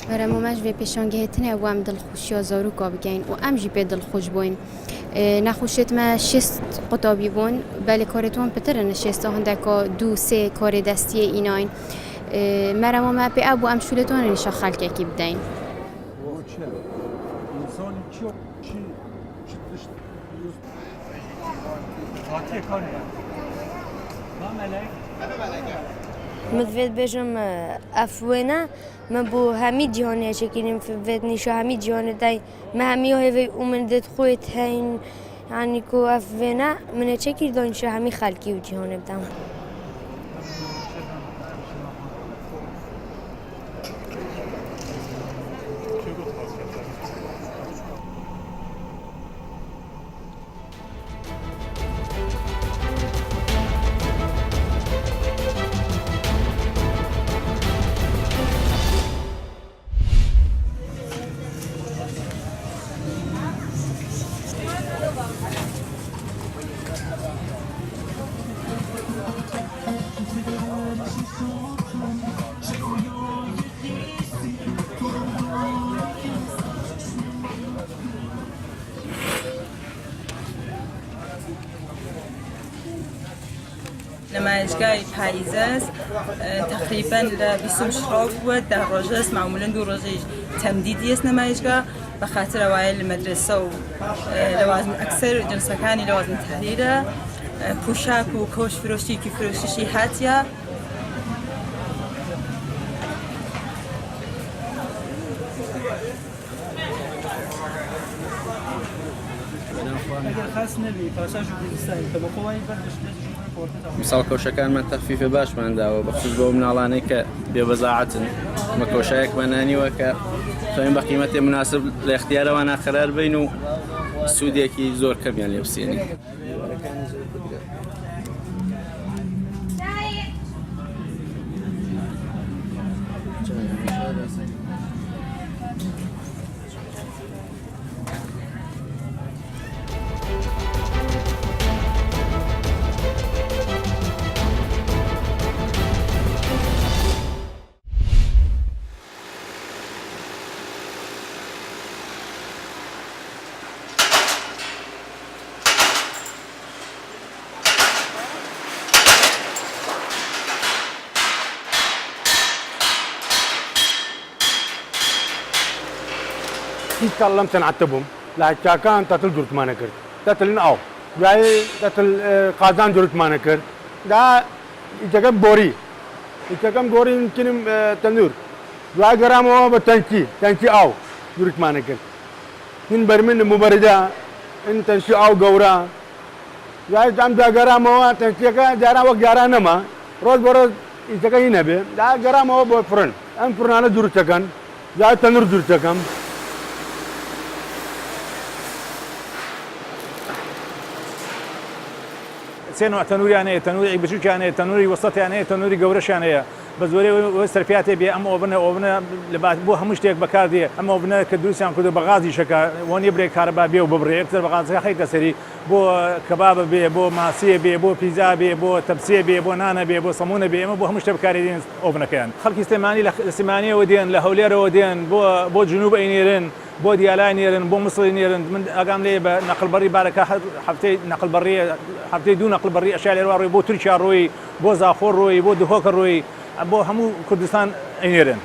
برای ماش و پیشانگه تنه و ام دلخوشی آزارو کا بگین و ام جی به دلخوش بوین نخوشت ما شست قطابی بون بله کارتون پتر نشست هنده که دو سه کار دستی ایناین مرا ما به ابو ام شولتون نشا خلق کی بدین مدفد بجم افونا ما بو همي جهاني شكلين في بيتني شو همي جهاني داي ما همي هاي ومن دت خويت هين يعني كو افونا من شكل داين شو همي خلقي وجهاني بدم نمایشگاه پاییزه تقریبا لبیسم شراف بود در روزه معمولا دو روزه تمدیدی است نمایشگاه به خاطر اوایل المدرسه و لوازم اکثر جنسکانی لوازم تحریره پوشاک و کوش فروشی که فروشی هاتیا مثال کۆشەکانمان تەخفیفە باشمان داوە بەخصوص بۆ مناڵانەی کە بێوەزاعەتن مە کۆشایەکمان نانیوە کە خۆیان بە قیمەتی مناسب لە اختیارەوانە قەرار بین و سوودێکی زۆر کەمیان لێ بسێنین. تكلمت عتبهم لا كان تتل درت ما نكر تتل أو جاي تتل قازان درت ما نكر دا يتكلم بوري يمكن تنور جاي جرامه بتنشي أو درت ما نكر من برمن مبردة إن تنشي أو جورا جاي جام جرامه تنشي كا وقت جرانا ما روز بروز يتكلم هنا به دا جرامه بفرن أم فرنانا درت كان جاي تنور درت كان سينو تنوري يعني تنوري بشوك يعني تنوري وسط يعني تنوري جورش يعني بزوري وسرفياتي بي أما وبنا لبعض بو همشتيك بكاردي أما وبنا كدروس يعني كده بغازي شكا وني بريك كهرباء بي وببريك أكثر بغازي خير تسري بو كباب بي بو ماسية بي بو بيتزا بي بو تبسية بي بو نانا بي بو صمونة بي أما بو همشتيك بكاردين وبنا كان خلق استمانية ودين لهولير ودين بو جنوب أينيرن بو ديالا نيرن بو مصر نيرن من اقام لي نقل بري بارك حفتي نقل بري حفتي دون نقل بري اشياء روي بو تركيا روي بو زاخور روي بو دهوك روي بو همو كردستان نيرن